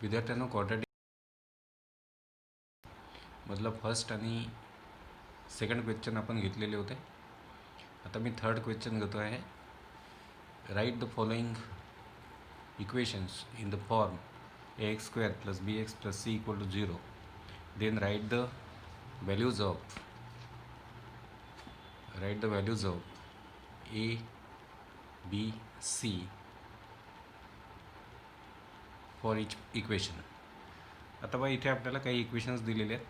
विद्यार्थ्यांनो क्वाड्रॅटिक मतलब फर्स्ट आणि सेकंड क्वेश्चन आपण घेतलेले होते. आता मी थर्ड क्वेश्चन घेतो आहे. Write the following equations in the form ax square plus bx plus c equal to 0. Then write the values of a, b, c for each equation. आता बघा इथे आपल्याला काही इक्वेशन्स दिलेले आहेत.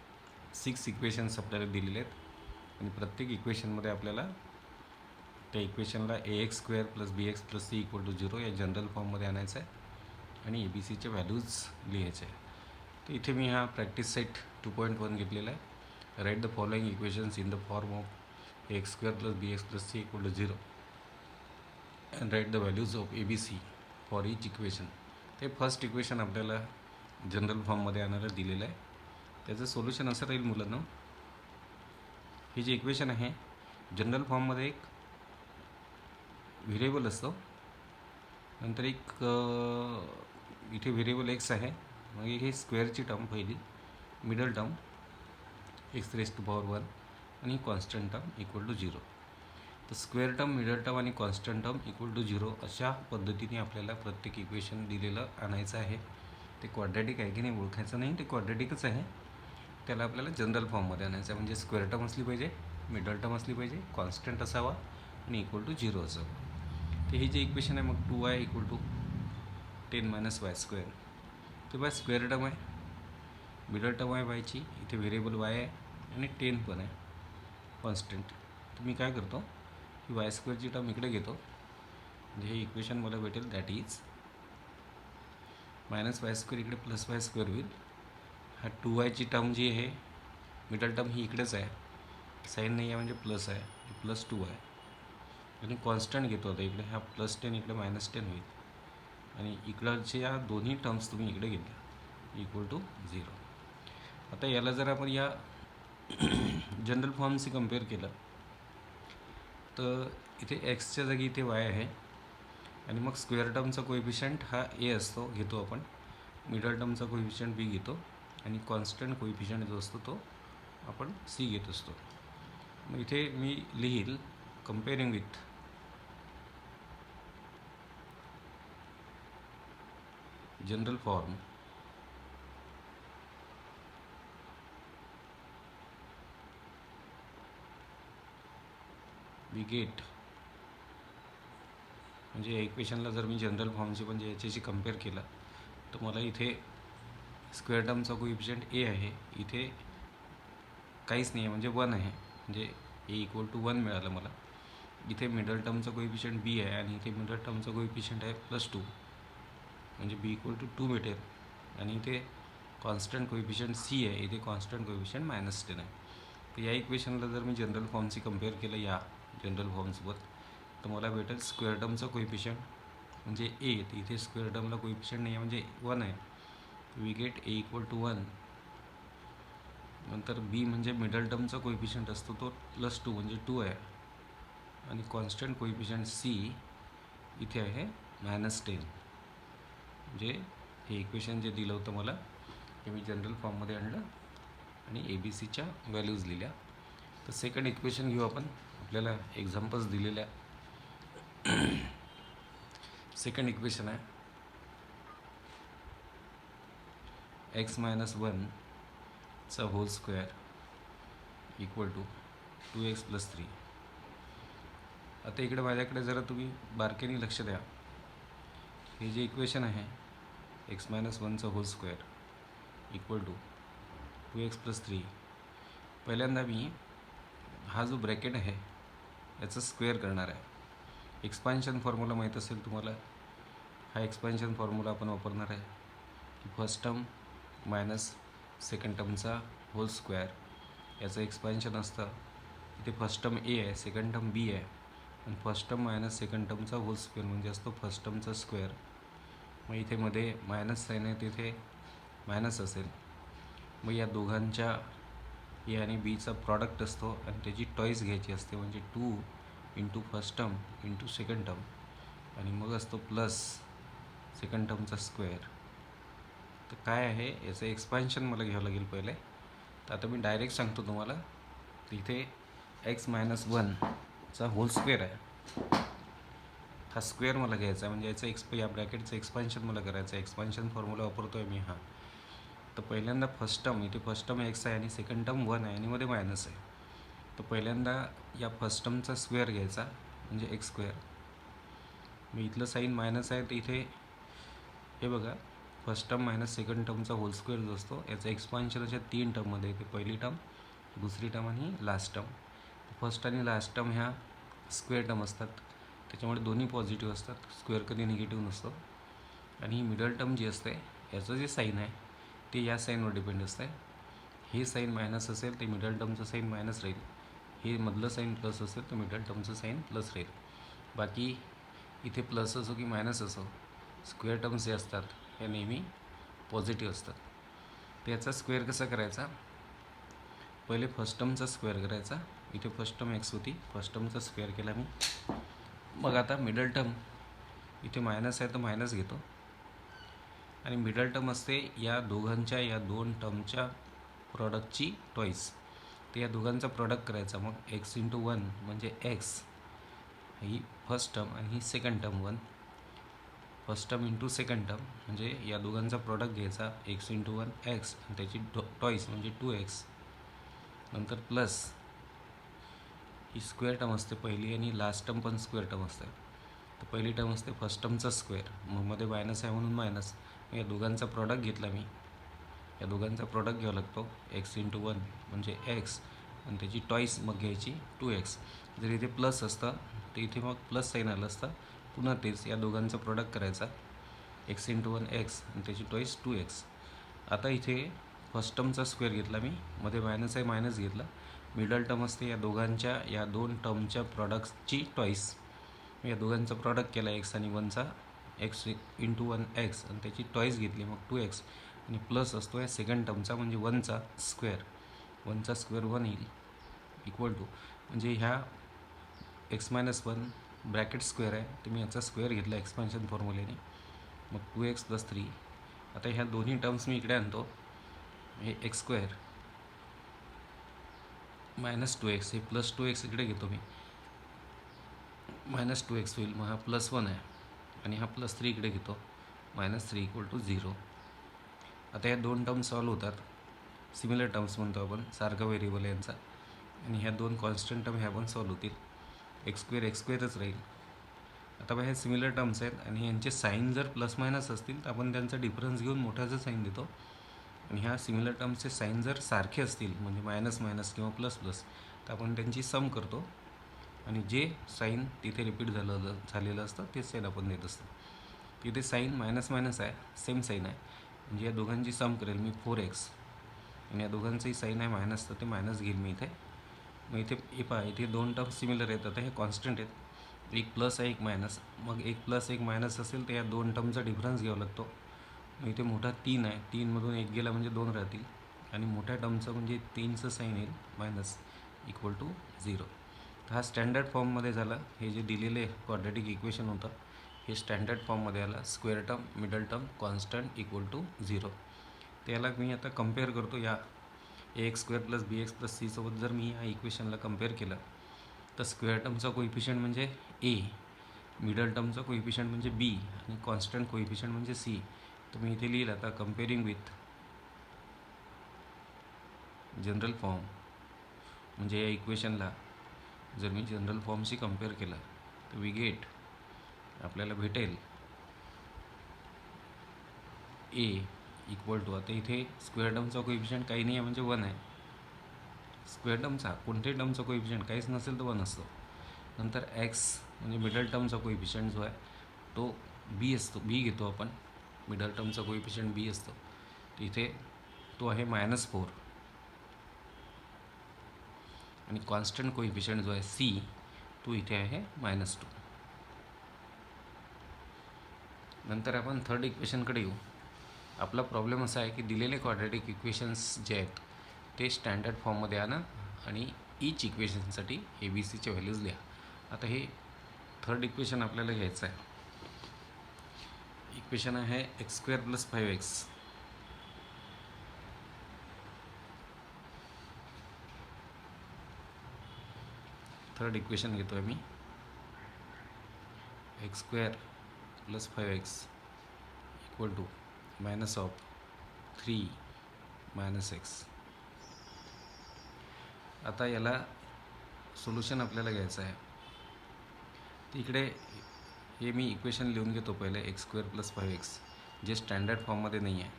6 इक्वेशन्स आपल्याला दिलेले आहेत आणि प्रत्येक इक्वेशनमध्ये आपल्याला त्या इक्वेशनला ax square plus bx plus c equal to 0 या जनरल फॉर्ममध्ये आणायचं आहे आणि ABCचे व्हॅल्यूज लिहायचे आहे. तर इथे मी हा प्रॅक्टिस सेट 2.1 घेतलेला आहे. Write the following equations in the form of ax square plus bx plus c equal to 0 and write the values of ABC for each equation. ते फर्स्ट इक्वेशन आपल्याला जनरल फॉर्ममध्ये आणायला दिलेलं आहे. त्याचं सोल्युशन असं राहील मुलांना, हे जे इक्वेशन आहे जनरल फॉर्ममध्ये एक व्हेरिएबल असतो, नंतर एक इथे व्हेरिएबल एक्स आहे, मग हे स्क्वेअरची टर्म पहिली, middle term x raise to power 1 आणि कॉन्स्टंट टर्म इक्वल टू 0. तर स्क्वेअर टर्म, मिडल टर्म आणि कॉन्स्टंट टर्म इक्वल टू 0 अशा पद्धतीने आपल्याला प्रत्येक इक्वेशन दिलेलं आणायचं आहे. ते क्वाड्रॅटिक आहे की नाही ओळखायचं नाही, ते क्वाड्रॅटिकच आहे. त्याला आपल्याला जनरल फॉर्ममध्ये आणायचं आहे, म्हणजे स्क्वेअर टर्म असली पाहिजे, मिडल टर्म असली पाहिजे, कॉन्स्टंट असावा आणि इक्वल टू 0 असावं. तर हे जे इक्वेशन आहे मग 2y equal to 10 minus y square. ते बाय स्क्वेअर टर्म आहे, मिडल टर्म आहे वायची, इथे व्हेरिएबल वाय आहे आणि 10 पण आहे कॉन्स्टंट. तर मी काय करतो की वाय स्क्वेअरची टर्म इकडे घेतो, म्हणजे हे इक्वेशन मला भेटेल that is minus y square इकडे प्लस वाय स्क्वेअर होईल. हा 2yची टर्म जी आहे मिडल टर्म ही इकडेच आहे, साईन नाही आहे म्हणजे प्लस आहे, प्लस 2 आहे आणि कॉन्स्टंट घेतो आता इकडे, हा प्लस 10 इकडे मायनस 10 होईल आणि इकडचे या दोन्ही टर्म्स तुम्ही इकडे घेतल्या इक्वल टू 0. आता याला जर आपण या जनरल फॉर्मशी कम्पेअर केलं तर इथे एक्सच्या जागी इथे वाय आहे आणि मग स्क्वेअर टर्मचा कोएफिशियंट हा ए असतो, घेतो आपण, मिडल टर्मचा कोएफिशियंट बी घेतो आणि कॉन्स्टंट कोएफिशियंट जो असतो तो आपण सी घेत असतो. मग इथे मी लिहील comparing with general form we get, म्हणजे इक्वेशनला जर मी जनरल फॉर्मशी म्हणजे याच्याशी कम्पेअर केला तर मला इथे स्क्वेअर टर्मचा कोएफिशियंट ए आहे, इथे काहीच नाही आहे म्हणजे 1 आहे, म्हणजे ए इक्वल टू 1 मिळालं मला. इथे मिडल टर्मचा कोएफिशियंट बी आहे आणि इथे मिडल टर्मचा कोएफिशियंट आहे +2, म्हणजे बी इक्वल टू 2 भेटेल. आणि इथे कॉन्स्टंट कोएफिशियंट सी आहे, इथे कॉन्स्टंट कोएफिशियंट -10 आहे. तर या इक्वेशनला जर मी जनरल फॉर्मशी कम्पेअर केलं या जनरल फॉर्मसोबत तर मला भेटेल स्क्वेअर टर्मचा कोएफिशियंट म्हणजे ए, तर इथे स्क्वेअर टर्मला कोएफिशियंट नाही आहे म्हणजे 1 आहे, we get A equal to 1. नंतर बी म्हणजे मिडल टर्मचा कोएफिशियंट असतो तो +2 म्हणजे 2 आहे आणि कॉन्स्टंट कोएफिशियंट सी इथे आहे -10. म्हणजे हे इक्वेशन जे दिलं होतं मला हे मी जनरल फॉर्ममध्ये आणलं आणि ABCच्या व्हॅल्यूज लिहिल्या. तर सेकंड इक्वेशन घेऊ आपण, आपल्याला एक्झाम्पल्स दिलेल्या. सेकंड इक्वेशन आहे x - 1 चा hole square equal to 2x + 3. आता इकडे माझ्याकडे जरा तुम्ही बारकाईने लक्ष द्या. हे जे इक्वेशन आहे x - 1 चा hole square equal to 2x + 3, पहिल्यांदा मी हा जो ब्रॅकेट आहे याचा स्क्वेअर करणार आहे. एक्सपान्शन फॉर्म्युला माहीत असेल तुम्हाला, हा एक्सपान्शन फॉर्म्युला आपण वापरणार आहे की फर्स्ट टर्म मायनस सेकंड टर्मचा होल स्क्वेअर याचं एक्सपान्शन असतं. इथे फर्स्ट टर्म ए आहे, सेकंड टर्म बी आहे आणि फर्स्ट टर्म मायनस सेकंड टर्मचा होल स्क्वेअर म्हणजे असतो फर्स्ट टर्मचा स्क्वेअर. मग इथे मध्ये मायनस साईन आहे, तिथे मायनस असेल, मग या दोघांच्या ए आणि बीचा प्रॉडक्ट असतो आणि त्याची टॉईस घ्यायची असते, म्हणजे 2 into first term into second term आणि मग असतो प्लस सेकंड टर्मचा स्क्वेअर. तर काय आहे याचं एक्सपान्शन मला घ्यावं लागेल पहिले. तर आता मी डायरेक्ट सांगतो तुम्हाला. तिथे x-1 होल स्क्वेअर आहे. हा स्क्वेअर मला घ्यायचा आहे, म्हणजे याचं या ब्रॅकेटचं एक्सपान्शन मला करायचं आहे. एक्सपान्शन फॉर्म्युला वापरतो आहे मी हा. तर पहिल्यांदा फर्स्ट टर्म, इथे फर्स्ट टर्म x आहे आणि सेकंड टर्म 1 आहे आणि मध्ये मायनस आहे. तर पहिल्यांदा या फर्स्ट टर्मचा स्क्वेअर घ्यायचा, म्हणजे एक्स स्क्वेअर. मी इथलं साईन मायनस आहे, तर इथे हे बघा, फर्स्ट टर्म मायनस सेकंड टर्मचा होल स्क्वेअर जो असतो याचं एक्सपान्शन अशा 3 टर्ममध्ये येते. पहिली टर्म, दुसरी टर्म आणि लास्ट टर्म. फर्स्ट आणि लास्ट टर्म ह्या स्क्वेअर टर्म असतात, त्याच्यामुळे दोन्ही पॉझिटिव्ह असतात. स्क्वेअर कधी निगेटिव्ह नसतो. आणि ही मिडल टर्म जी असते याचं जे साईन आहे ते या साईनवर डिपेंड असतं. हे साईन मायनस असेल ते मिडल टर्मचं साईन मायनस राहील. हे मधलं साईन प्लस असेल तर मिडल टर्मचं साईन प्लस राहील. बाकी इथे प्लस असो की मायनस असो, स्क्वेअर टर्म्स जे असतात हे नेहमी पॉझिटिव्ह असतात. तर याचा स्क्वेअर कसा करायचा, पहिले फर्स्ट टर्मचा स्क्वेअर करायचा. इथे फर्स्ट टर्म एक्स होती, फर्स्ट टर्मचा स्क्वेअर केला मी. मग आता मिडल टर्म, इथे मायनस आहे तर मायनस घेतो आणि मिडल टर्म असते या दोघांच्या, या दोन टर्मच्या प्रॉडक्टची टॉईस. तर या दोघांचा प्रॉडक्ट करायचा. मग एक्स इंटू 1 म्हणजे एक्स, ही फर्स्ट टर्म आणि ही second term 1. First term into second term म्हणजे या दोघांचा प्रॉडक्ट घ्यायचा, एक्स इंटू 1 एक्स आणि त्याची टॉईस म्हणजे 2x. नंतर प्लस ही स्क्वेअर टर्म असते पहिली आणि लास्ट टर्म पण स्क्वेअर टर्म असते. तर पहिली टर्म असते फर्स्ट टर्मचा स्क्वेअर, मग मध्ये मायनस आहे म्हणून मायनस. या दोघांचा प्रॉडक्ट घेतला मी, या दोघांचा प्रॉडक्ट घ्यावा लागतो. एक्स इंटू 1 म्हणजे एक्स आणि त्याची टॉईस मग घ्यायची 2x. जर इथे प्लस असतं तर इथे मग प्लस साईन आलं असतं. पुन्हा तेच या दोघांचा प्रॉडक्ट करायचा, एक्स इंटू 1 एक्स आणि त्याची टॉईस 2x. आता इथे फर्स्ट टर्मचा स्क्वेअर घेतला मी, मध्ये मायनस आहे मायनस घेतला. मिडल टर्म असते या दोघांच्या, या दोन टर्मच्या प्रॉडक्ट्सची टॉईस. या दोघांचा प्रॉडक्ट केला एक्स आणि 1चा, एक्स इंटू 1 एक्स आणि त्याची टॉईस घेतली मग 2x. आणि प्लस असतो या सेकंड टर्मचा म्हणजे 1चा स्क्वेअर. 1चा स्क्वेअर 1 येईल इक्वल टू, म्हणजे ह्या x-1 ब्रॅकेट स्क्वेअर आहे, तर मी याचा स्क्वेअर घेतला एक्सपान्शन फॉर्म्युलेने. मग 2x + 3. आता ह्या दोन्ही टर्म्स मी इकडे आणतो. हे एक्स स्क्वेअर मायनस 2x, हे प्लस 2x इकडे घेतो मी, मायनस 2x होईल. मग हा +1 आहे आणि हा +3 इकडे घेतो, -3 = 0. आता या दोन टर्म्स सॉल्व होतात. सिमिलर टर्म्स म्हणतो आपण, सारखा व्हेरिएबल यांचा. आणि ह्या दोन कॉन्स्टंट टर्म ह्या पण सॉल्व होतील. एक्स स्क्वेअरच राहील. आता बघा हे सिमिलर टर्म्स आहेत आणि यांचे साईन जर प्लस मायनस असतील तर आपण त्यांचा डिफरन्स घेऊन मोठ्याचं साईन देतो. आणि ह्या सिमिलर टर्म्सचे साईन जर सारखे असतील म्हणजे मायनस मायनस किंवा प्लस प्लस, तर आपण त्यांची सम करतो आणि जे साईन तिथे रिपीट झालेलं असतं तेच साईन आपण देत असतो. तिथे साईन मायनस मायनस आहे, सेम साईन आहे, म्हणजे या दोघांची सम करेल मी 4x. आणि या दोघांचंही साईन आहे मायनस, तर ते मायनस घेईल मी इथे. मग इथे हे पहा, इथे दोन टर्म सिमिलर आहेत. आता हे कॉन्स्टंट आहेत, एक प्लस आहे एक मायनस. मग एक प्लस एक मायनस असेल तर या दोन टर्मचा डिफरन्स घ्यावा लागतो. मग इथे मोठा 3 आहे, 3मधून एक गेला म्हणजे 2 राहतील आणि मोठ्या टर्मचं म्हणजे 3चं साईन येईल मायनस इक्वल टू 0. तर हा स्टँडर्ड फॉर्ममध्ये झाला. हे जे दिलेले क्वाड्रॅटिक इक्वेशन होतं हे स्टँडर्ड फॉर्ममध्ये आलं. Square term, middle term, constant equal to 0. त्याला मी आता कम्पेअर करतो. या ax² + bx + c सोबत जर मी या इक्वेशनला कम्पेअर केलं तर स्क्वेअर टर्मचा कोइफिशियंट म्हणजे a, मिडल टर्मचा कोइफिशियंट म्हणजे b आणि कॉन्स्टंट कोइफिशियंट म्हणजे c. तर मी इथे लिहिलं आता कम्पेअरिंग विथ जनरल फॉर्म. म्हणजे या इक्वेशनला जर मी जनरल फॉर्मशी कम्पेअर केलं तर वी गेट, आपल्याला भेटेल a इक्वल टू, आता इथे स्क्वेअर टर्मचा कोइफिशियंट काही नाही आहे म्हणजे 1 आहे. स्क्वेअर टर्मचा कोणत्याही टर्मचा कोइफिशियंट काहीच नसेल तर 1 असतो. नंतर x म्हणजे मिडल टर्मचा कोइफिशियंट जो आहे तो b असतो, b घेतो आपण. मिडल टर्मचा कोइफिशियंट b असतो, तर इथे तो आहे -4. आणि कॉन्स्टंट कोइफिशियंट जो आहे c तो इथे आहे -2. नंतर आपण थर्ड इक्वेशनकडे येऊ. आपला प्रॉब्लेम असा आहे की दिलेले क्वाड्रॅटिक इक्वेशन्स जे आहेत ते स्टँडर्ड फॉर्ममध्ये आणा आणि ईच इक्वेशनसाठी ABCच्या व्हॅल्यूज लिहा. आता हे थर्ड इक्वेशन आपल्याला घ्यायचं आहे. इक्वेशन आहे x² + 5x थर्ड इक्वेशन घेतो आहे मी, X square plus 5x equal to minus of 3 minus X. आता याला सोल्युशन आपल्याला घ्यायचं आहे. तिकडे हे मी इक्वेशन लिहून घेतो पहिले, एक्स स्क्वेअर प्लस 5x, जे स्टँडर्ड फॉर्ममध्ये नाही आहे.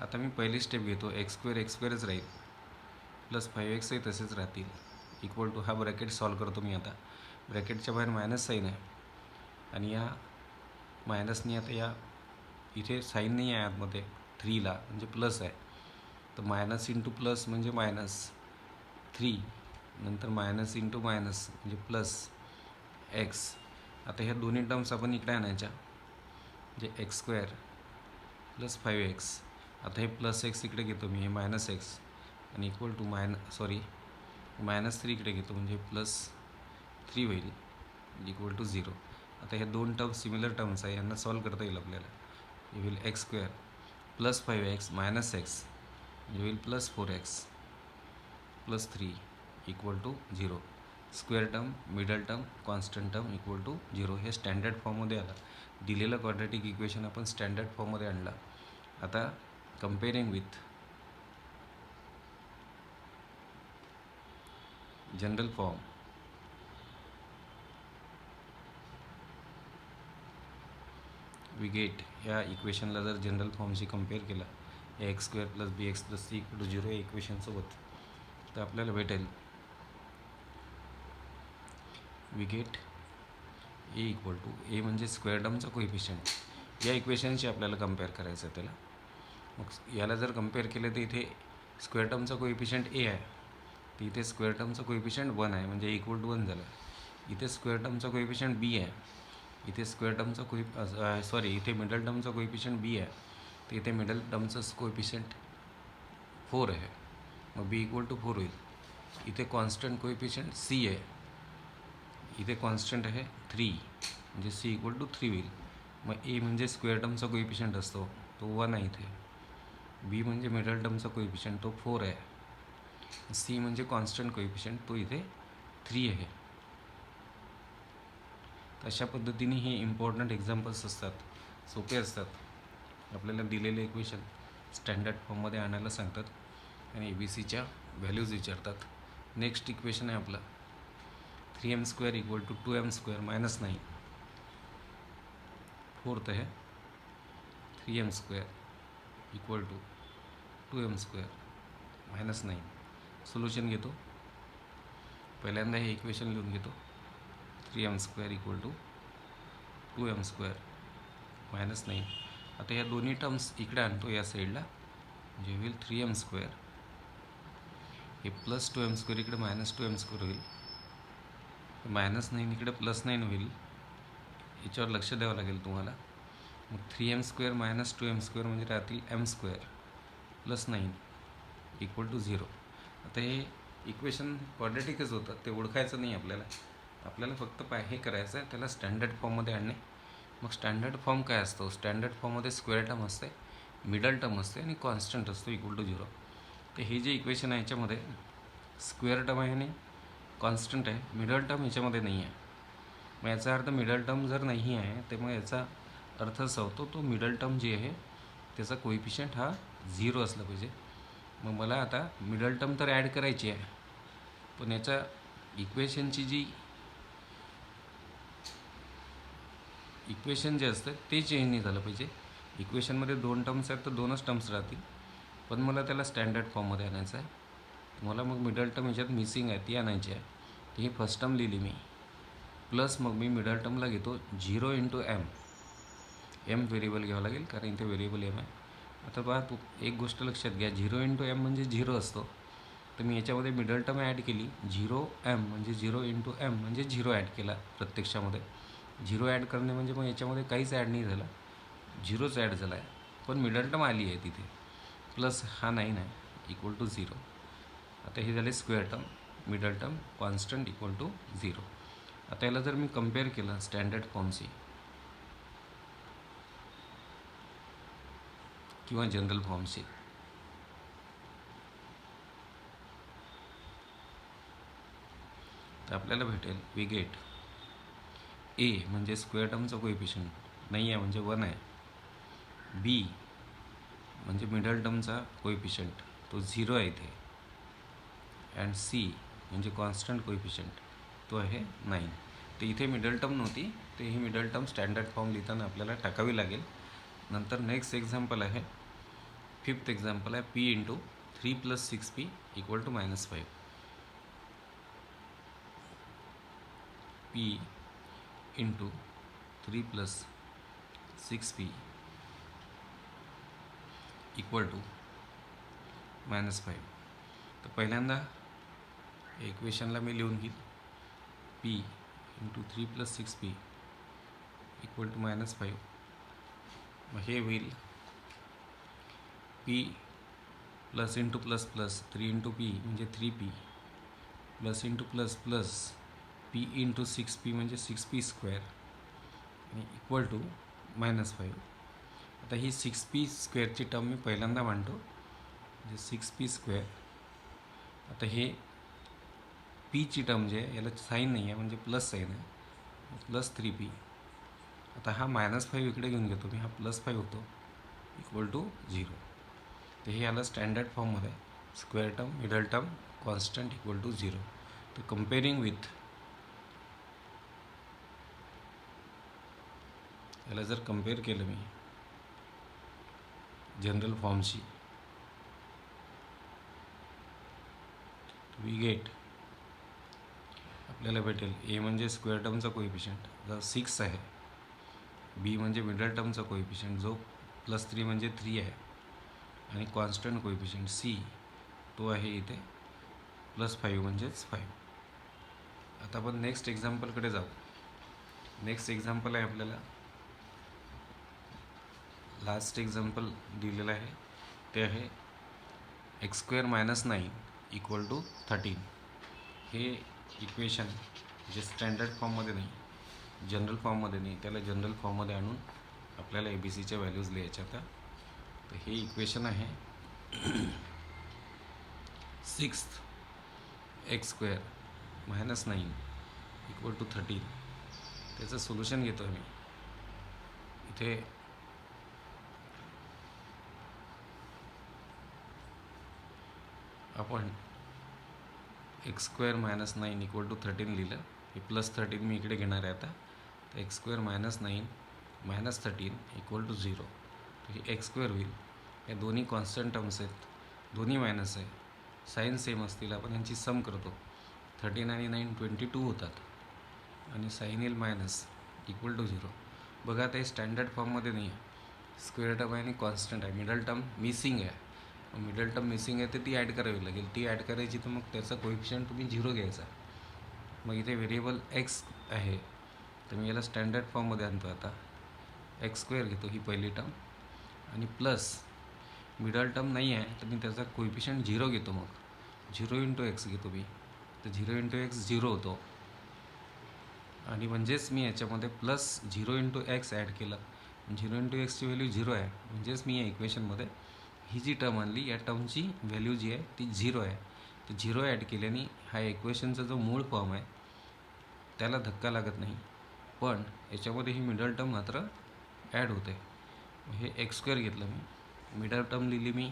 आता मी पहिली स्टेप घेतो, एक्स स्क्वेअरच राहील, प्लस 5xही तसेच राहतील, इक्वल टू हा ब्रॅकेट सॉल्व करतो मी. आता ब्रॅकेटच्या बाहेर मायनस साईन आहे आणि या मायनसनी आता या इथे साईन नाही आहे आतमध्ये 3ला, म्हणजे प्लस आहे. तर मायनस इंटू प्लस म्हणजे मायनस 3, नंतर मायनस इंटू मायनस म्हणजे प्लस एक्स. आता ह्या दोन्ही टर्म्स आपण इकडे आणायच्या, म्हणजे एक्स स्क्वेअर प्लस 5x. आता हे प्लस एक्स इकडे घेतो मी, हे मायनस एक्स, आणि इक्वल टू मायनस 3 इकडे घेतो, म्हणजे प्लस 3 होईल, इक्वल टू 0. आता हे दोन टर्म्स सिमिलर टर्म्स आहे, यांना सॉल्व करता येईल आपल्याला. हे होईल x square plus 5x minus x, म्हणजे होईल plus 4x plus 3 equal to 0. Square term, middle term, constant term equal to 0. हे स्टँडर्ड फॉर्ममध्ये आलं. दिलेलं क्वाड्रॅटिक इक्वेशन आपण स्टँडर्ड फॉर्ममध्ये आणलं. आता comparing with general form, we get, या इक्वेशनला जर जनरल फॉर्मशी कम्पेअर केला, या X square plus B X plus C equal to 0 या इक्वेशनसोबत, तर आपल्याला भेटेल we get A equal to, A म्हणजे स्क्वेअर टर्मचा कोइफिशियंट. या इक्वेशनशी आपल्याला कम्पेअर करायचं आहे त्याला. मग याला जर कम्पेअर केलं तर इथे स्क्वेअर टर्मचा कोइफिशियंट ए आहे, तर इथे स्क्वेअर टर्मचा कोइफिशियंट 1 आहे, म्हणजे इक्वल टू 1 झालं. इथे स्क्वेअर टर्मचा कोइफिशियंट बी आहे, इथे स्क्वेअर टर्मचा इथे मिडल टर्मचा कोइफिशियंट बी आहे, तर इथे मिडल टर्मचं कोइफिशियंट 4 आहे, मग बी इक्वल टू 4 होईल. इथे कॉन्स्टंट कोइफिशियंट सी आहे, इथे कॉन्स्टंट आहे 3, म्हणजे सी इक्वल टू 3 होईल. मग ए म्हणजे स्क्वेअर टर्मचा कोइफिशियंट असतो, तो 1 आहे इथे. बी म्हणजे मिडल टर्मचा कोइफिशियंट, तो 4 आहे. सी म्हणजे कॉन्स्टंट कोइफिशियंट, तो इथे 3 आहे. अशा पद्धतीने हे इम्पॉर्टंट एक्झाम्पल्स असतात, सोपे असतात. आपल्याला दिलेले इक्वेशन स्टँडर्ड फॉर्ममध्ये आणायला सांगतात आणि ABCच्या व्हॅल्यूज विचारतात. नेक्स्ट इक्वेशन आहे आपला 3m² equal to 2m² minus 9. Fourth आहे 3m² equal to 2m² minus 9. Solution घेतो. पहिल्यांदा हे इक्वेशन लिहून घेतो, 3m² equal to 2m² minus 9. आता या दोन्ही टर्म्स इकडे आणतो या साईडला, म्हणजे होईल 3m², हे प्लस 2m² इकडे मायनस 2m² होईल, मायनस 9 इकडे प्लस 9 होईल. याच्यावर लक्ष द्यावं लागेल तुम्हाला. मग 3m² मायनस 2m² म्हणजे राहतील m² प्लस 9 इक्वल टू 0. आता हे इक्वेशन क्वाड्रॅटिकच होतं, ते ओळखायचं नाही आपल्याला. आपल्याला फक्त हे करायचं आहे, त्याला स्टँडर्ड फॉर्ममध्ये आणणे. मग स्टँडर्ड फॉर्म काय असतो? स्टँडर्ड फॉर्ममध्ये स्क्वेअर टर्म असते, मिडल टर्म असते आणि कॉन्स्टंट असतो इक्वल टू 0. तर हे जे इक्वेशन आहे याच्यामध्ये स्क्वेअर टर्म आहे आणि कॉन्स्टंट आहे, मिडल टर्म याच्यामध्ये नाही आहे. मग याचा अर्थ मिडल टर्म जर नाही आहे, तर मग याचा अर्थ असा होतो, तो मिडल टर्म जी आहे त्याचा कोइफिशियंट हा 0 असला पाहिजे. मग मला आता मिडल टर्म तर ॲड करायची आहे, पण याच्या इक्वेशनची जी इक्वेशन जे असतं ते चेंज नाही झालं पाहिजे. इक्वेशनमध्ये 2 टर्म्स आहेत, तर 2च टर्म्स राहतील, पण मला त्याला स्टँडर्ड फॉर्ममध्ये आणायचं आहे. मला मग मिडल टर्म ह्याच्यात मिसिंग आहे, ती आणायची आहे. तर ही फर्स्ट टर्म लिहिली मी, प्लस मग मी मिडल टर्मला घेतो 0 इंटू एम. एम व्हेरिएबल घ्यावं लागेल, कारण इथे व्हेरिएबल एम आहे. आता बघा, तू एक गोष्ट लक्षात घ्या, 0 इंटू एम म्हणजे 0 असतो. तर मी याच्यामध्ये मिडल टर्म ॲड केली, 0m म्हणजे 0 इंटू एम म्हणजे 0 ॲड केला. प्रत्यक्षामध्ये 0 ॲड करणे म्हणजे मग याच्यामध्ये काहीच ॲड नाही झालं, 0च ॲड झाला आहे, पण मिडल टर्म आली आहे तिथे. प्लस हा 9 आहे इक्वल टू 0. आता हे झाले square term, middle term, constant equal to 0. आता याला जर मी कम्पेअर केलं स्टँडर्ड फॉर्मशी किंवा जनरल फॉर्मशी, तर आपल्याला भेटेल वी गेट ए म्हणजे स्क्वेअर टर्मचं कोएफिशियंट नाही आहे म्हणजे 1 आहे. बी म्हणजे मिडल टर्मचा कोएफिशियंट तो 0 आहे इथे. अँड सी म्हणजे कॉन्स्टंट कोएफिशियंट तो आहे 9. तर इथे मिडल टर्म नव्हती, तर ही मिडल टर्म स्टँडर्ड फॉर्म लिहिताना आपल्याला टाकावी लागेल. नंतर नेक्स्ट एक्झाम्पल आहे, 5th एक्झाम्पल आहे P into 3 + 6p = -5. P into 3 + 6p = -5. तर पहिल्यांदा इक्वेशनला मी लिहून घेईल पी इंटू 3 + 6p = -5. मग हे होईल P plus into plus plus 3 into P म्हणजे 3p plus into plus plus P into 6p म्हणजे 6p² आणि इक्वल टू -5. आता ही 6p² टर्म मी पहिल्यांदा मांडतो म्हणजे 6p². आता हे पीची टर्म जे आहे याला साईन नाही आहे म्हणजे प्लस साईन आहे, प्लस 3p. आता हा -5 इकडे घेऊन घेतो मी, हा +5 होतो =0. तर हे याला स्टँडर्ड फॉर्ममध्ये square term, middle term, constant =0. तर कम्पेरिंग विथ याला जर कम्पेअर केलं मी जनरल फॉर्मशी, वी गेट आपल्याला भेटेल ए म्हणजे स्क्वेअर टर्मचा कोएफिशियंट जो 6 आहे, बी म्हणजे मिडल टर्मचा कोएफिशियंट जो +3 म्हणजे 3 आहे, आणि कॉन्स्टंट कोएफिशियंट सी तो आहे इथे +5 म्हणजेच 5. आता आपण नेक्स्ट एक्झाम्पलकडे जाऊ. नेक्स्ट एक्झाम्पल आहे आपल्याला लास्ट एक्झाम्पल दिलेलं आहे, ते आहे x² - 9 = 13. हे इक्वेशन जे स्टँडर्ड फॉर्ममध्ये नाही, जनरल फॉर्ममध्ये नाही, त्याला जनरल फॉर्ममध्ये आणून आपल्याला ABCच्या व्हॅल्यूज लिहायच्या आता. तर हे इक्वेशन आहे 6th x² - 9 = 13. त्याचं सोल्युशन घेतो मी इथे. आपण x² - 9 = 13 लिहिलं. हे +13 मी इकडे घेणार आहे आता. तर x² - 9 -13 = 0. तर हे x² होईल. या दोन्ही कॉन्स्टंट टर्म्स आहेत, दोन्ही मायनस आहे, साईन सेम असतील, आपण यांची सम करतो. 13 आणि 9 22 होतात आणि साईन येईल -=0. बघा ते स्टँडर्ड फॉर्ममध्ये नाही आहे, स्क्वेअर टर्म आहे आणि कॉन्स्टंट आहे, मिडल टर्म मिसिंग आहे. मिडल टर्म मिसिंग आहे तर ती ॲड करावी लागेल. ती ॲड करायची तर मग त्याचा कोएफिशियंट तुम्ही 0 घ्यायचा. मग इथे व्हेरिएबल x आहे, तर मी याला स्टँडर्ड फॉर्ममध्ये आणतो. आता x² घेतो ही पहिली टर्म, आणि प्लस मिडल टर्म नाही आहे तर मी त्याचा कोएफिशियंट 0 घेतो. मग 0 × x घेतो मी, तर 0 × x 0 होतो, आणि म्हणजेच मी याच्यामध्ये +0 × x ॲड केलं. 0 × x ची व्हॅल्यू 0 आहे, म्हणजेच मी या इक्वेशनमध्ये ही जी टर्म आणली या टर्मची व्हॅल्यू जी आहे ती 0 आहे. तर 0 ॲड केल्याने हा इक्वेशनचा जो मूळ फॉर्म आहे त्याला धक्का लागत नाही, पण याच्यामध्ये ही मिडल टर्म मात्र ॲड होते. हे x² घेतलं मी, मिडल टर्म लिहिली मी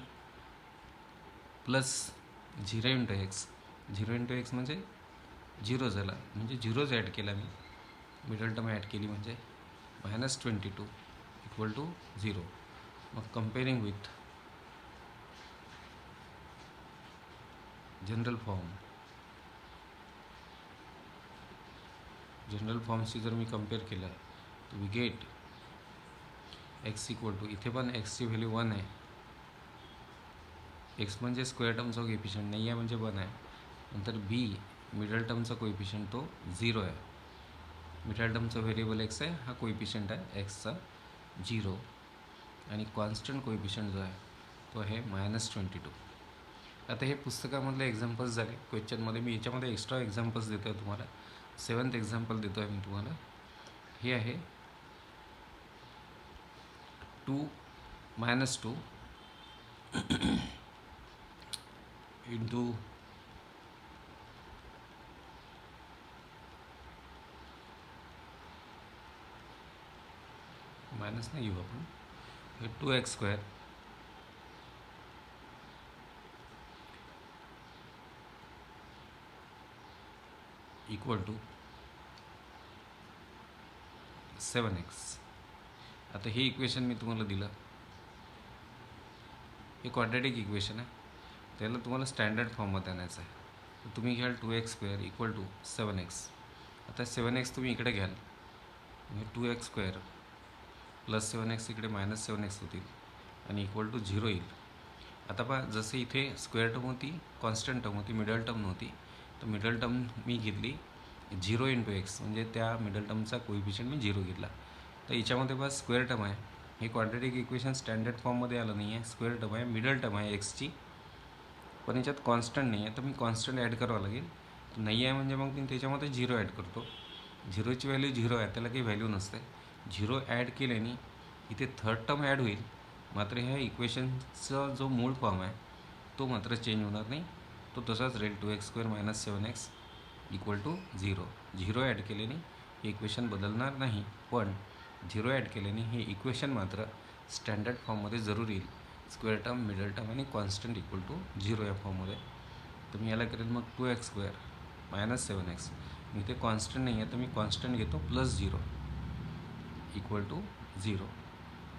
+0 × x. 0 × x म्हणजे 0 झाला, म्हणजे 0च ॲड केला मी, मिडल टर्म ॲड केली म्हणजे -22 = 0. मग कम्पेरिंग विथ जनरल फॉर्मशी जर मी कम्पेअर केलं तर वी गेट x = इथे पण x ची व्हॅल्यू 1 आहे, x म्हणजे स्क्वेअर टर्मचा कोएफिशियंट नाही आहे म्हणजे 1 आहे. नंतर b मिडल टर्मचा कोएफिशियंट तो 0 आहे. मिडल टर्मचा व्हेरिएबल x आहे, हा कोएफिशियंट आहे xचा 0, आणि कॉन्स्टंट कोएफिशियंट जो आहे तो आहे -22. आता हे पुस्तकामधले एक्झाम्पल्स झाले. क्वेश्चनमध्ये मी याच्यामध्ये एक्स्ट्रा एक्झाम्पल्स देतो आहे तुम्हाला. 7th एक्झाम्पल देतो आहे मी तुम्हाला. हे आहे 2 -2 इंटू मायनस नाही घेऊ आपण, हे 2x² इक्वल टू 7x. आता हे इक्वेशन मी तुम्हाला दिलं, हे क्वाड्रॅटिक इक्वेशन आहे, त्याला तुम्हाला स्टँडर्ड फॉर्ममध्ये आणायचं आहे. तर तुम्ही घ्याल 2x² इक्वल टू 7x. आता 7x तुम्ही इकडे घ्याल, म्हणजे 2x² प्लस 7x इकडे मायनस 7x होतील आणि इक्वल टू 0 येईल. आता पहा, जसं इथे स्क्वेअर टर्म होती, कॉन्स्टंट टर्म होती, मिडल टर्म नव्हती, तर मिडल टर्म मी घेतली 0 इंटू एक्स, म्हणजे त्या मिडल टर्मचा कोइफिशियंट मी 0 घेतला. तर याच्यामध्ये बस स्क्वेअर टर्म आहे, हे क्वाड्रॅटिक इक्वेशन स्टँडर्ड फॉर्ममध्ये आलं नाही आहे. स्क्वेअर टर्म आहे, मिडल टर्म आहे एक्सची, पण याच्यात कॉन्स्टंट नाही आहे, तर मी कॉन्स्टंट ॲड करावं लागेल. नाही आहे म्हणजे मग मी त्याच्यामध्ये 0 ॲड करतो. 0ची व्हॅल्यू 0 आहे, त्याला काही व्हॅल्यू नसते. 0 ॲड केल्याने इथे थर्ड टर्म ॲड होईल, मात्र ह्या इक्वेशनचा जो मूळ फॉर्म आहे तो मात्र चेंज होणार नाही, तो तसाच राहील. 2x² minus 7x equal to 0. 0 add केल्याने हे इक्वेशन बदलणार नाही, पण 0 ॲड केल्याने हे इक्वेशन मात्र स्टँडर्ड फॉर्ममध्ये जरूर येईल. स्क्वेअर टर्म, मिडल टर्म आणि कॉन्स्टंट इक्वल टू 0 या फॉर्ममध्ये. तर मी याला करेल मग 2x² मायनस 7x. इथे कॉन्स्टंट नाही आहे, तर मी कॉन्स्टंट घेतो प्लस 0 इक्वल टू 0.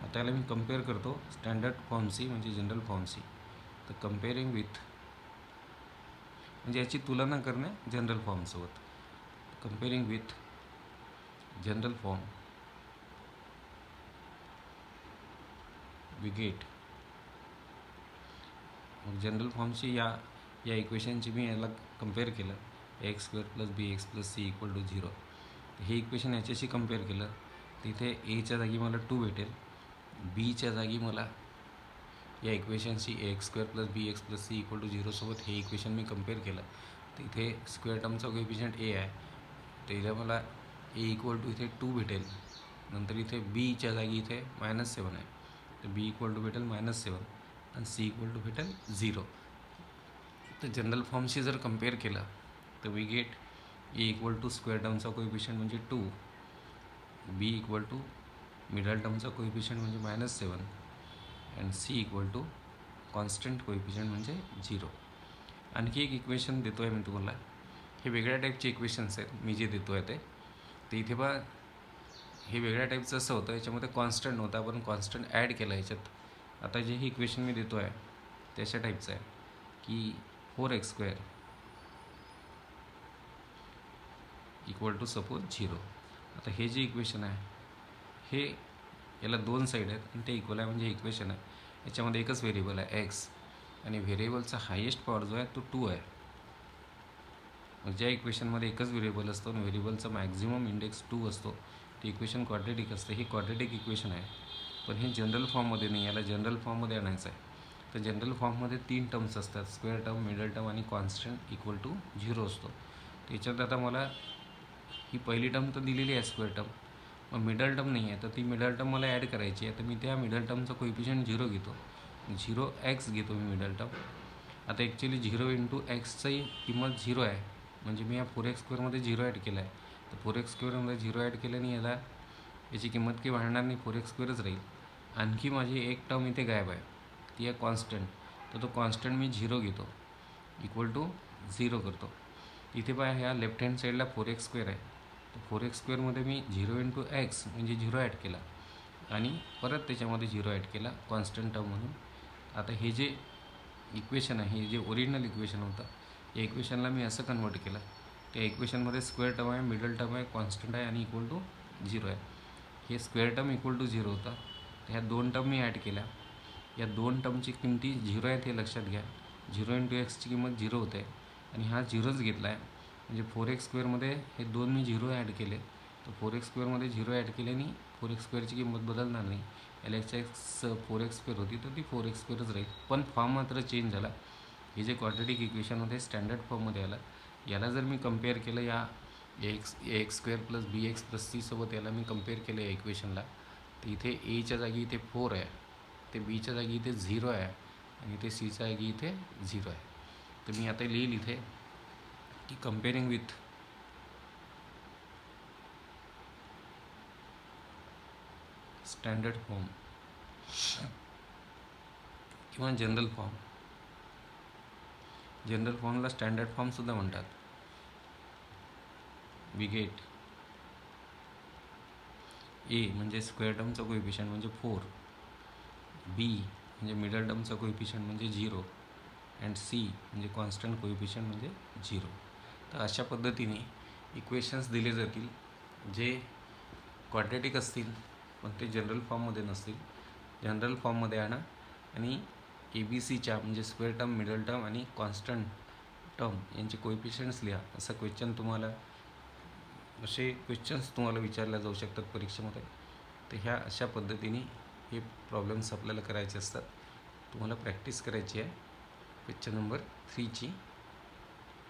आता याला मी कम्पेअर करतो स्टँडर्ड फॉर्मशी, म्हणजे जनरल फॉर्मशी. तर कम्पेअरिंग विथ, म्हणजे याची तुलना करणे जनरल फॉर्मसोबत. Comparing with general form we get, मग जनरल फॉर्मशी या इक्वेशनची मी याला कम्पेअर केलं, x² plus bx plus c equal to 0. हे इक्वेशन याच्याशी कम्पेअर केलं, तर इथे एच्या जागी मला 2 भेटेल, बीच्या जागी मला या इक्वेशनशी x² plus bx plus c equal to 0 सोबत हे इक्वेशन मी कम्पेअर केलं, तर इथे स्क्वेअर टर्मचा कोएफिशियंट a आहे, तर इथे मला a इक्वल टू इथे 2 भेटेल. नंतर इथे बीच्या जागी इथे -7 आहे, तर b इक्वल टू भेटेल -7 आणि c इक्वल टू भेटेल 0. तर जनरल फॉर्मशी जर कम्पेअर केलं तर we get a equal to square टर्मचा कोएफिशियंट म्हणजे 2, b इक्वल टू मिडल टर्मचा कोएफिशियंट म्हणजे -7 and c equal to constant coefficient म्हणजे 0. आणखी एक इक्वेशन देतो आहे मी तुम्हाला, हे वेगळ्या टाईपचे इक्वेशन्स आहेत मी जे देतो आहे ते. तर इथे बा हे वेगळ्या टाईपचं असं होतं, याच्यामध्ये कॉन्स्टंट नव्हता, आपण कॉन्स्टंट ॲड केला याच्यात. आता जे हे इक्वेशन मी देतो आहे त्याच्या टाईपचं आहे की 4x² इक्वल टू सपोज 0. आता हे जे इक्वेशन आहे हे याला 2 साईड आहेत आणि ते इक्वल आहे, म्हणजे इक्वेशन आहे याच्यामध्ये एकच व्हेरिएबल आहे x, आणि व्हेरिएबलचा हायेस्ट पॉवर जो आहे तो 2 आहे. मग ज्या इक्वेशनमध्ये एकच व्हेरिएबल असतो आणि व्हेरिएबलचा मॅक्झिमम इंडेक्स 2 असतो, ते इक्वेशन क्वाड्रॅटिक असतं. हे क्वाड्रॅटिक इक्वेशन आहे, पण हे जनरल फॉर्ममध्ये नाही, याला जनरल फॉर्ममध्ये आणायचं आहे. तर जनरल फॉर्ममध्ये 3 टर्म्स असतात, स्क्वेअर टर्म, मिडल टर्म आणि कॉन्स्टंट इक्वल टू 0 असतो. त्याच्यात आता मला ही पहिली टर्म तर दिलेली आहे स्क्वेअर टर्म, मग मिडल टर्म नाही आहे, तर ती मिडल टर्म मला ॲड करायची आहे. तर मी त्या मिडल टर्मचा कोएफिशियंट 0 घेतो, 0x घेतो मी मिडल टर्म. आता ॲक्च्युली 0 इंटू एक्सची किंमत 0 आहे, म्हणजे मी या 4x² 0 ॲड केला आहे. तर 4x² 0 ॲड केल्याने याची किंमत काही वाढणार नाही, 4x² राहील. आणखी माझी एक टर्म इथे गायब आहे, ती आहे कॉन्स्टंट. तर तो कॉन्स्टंट मी 0 घेतो, इक्वल टू 0 करतो. इथे पहा, ह्या लेफ्ट हँड साईडला 4x² आहे, तर 4x² मी 0 इंटू एक्स म्हणजे 0 ॲड केला आणि परत त्याच्यामध्ये 0 ॲड केला कॉन्स्टंट टर्म म्हणून. आता हे जे इक्वेशन आहे, हे जे ओरिजिनल इक्वेशन होतं, या इक्वेशनला मी असं कन्वर्ट केलं. त्या इक्वेशनमध्ये स्क्वेअर टर्म आहे, मिडल टर्म आहे, कॉन्स्टंट आहे आणि इक्वल टू 0 आहे. हे स्क्वेअर टर्म इक्वल टू 0 होता, तर ह्या 2 टर्म मी ॲड केल्या. या 2 टर्मची किमती 0 आहेत हे लक्षात घ्या. 0 इंटू एक्सची किंमत 0 होते आणि हा 0च घेतला आहे, म्हणजे 4x² हे 2 मी 0 ॲड केले. तर 4x² 0 ॲड केल्याने 4x² किंमत बदलणार नाही. LHX 4x² होती, तर ती 4x² राहील, पण फॉर्म मात्र चेंज झाला. हे जे क्वाड्रॅटिक इक्वेशन होते स्टँडर्ड फॉर्ममध्ये आलं. याला जर मी कम्पेअर केलं या ax² plus bx plus c सोबत, याला मी कम्पेअर केलं या इक्वेशनला, तर इथे एच्या जागी इथे 4 आहे, ते बीच्या जागी इथे 0 आहे आणि इथे सीच्या जागी इथे 0 आहे. तर मी आता लिहिल इथे की कम्पेअरिंग विथ स्टँडर्ड फॉर्म किंवा जनरल फॉर्म. जनरल फॉर्मला स्टँडर्ड फॉर्मसुद्धा म्हणतात. वी गेट ए म्हणजे स्क्वेअर टर्मचा कोइफिशियंट म्हणजे 4, बी म्हणजे मिडल टर्मचा कोइफिशियंट म्हणजे 0 अँड सी म्हणजे कॉन्स्टंट कोइफिशियंट म्हणजे 0. तर अशा पद्धतीने इक्वेशन्स दिले जातील जे क्वाड्रॅटिक असतील पण ते जनरल फॉर्ममध्ये नसतील. जनरल फॉर्ममध्ये आणा आणि ए बी सीच्या म्हणजे स्क्वेअर टर्म, मिडल टर्म आणि कॉन्स्टंट टर्म यांचे कोइफिशियंट्स लिहा. असा असे क्वेश्चन्स तुम्हाला विचारल्या जाऊ शकतात परीक्षेमध्ये. तर ह्या अशा पद्धतीने हे प्रॉब्लेम्स आपल्याला करायचे असतात. तुम्हाला प्रॅक्टिस करायची आहे क्वेश्चन नंबर 3ची.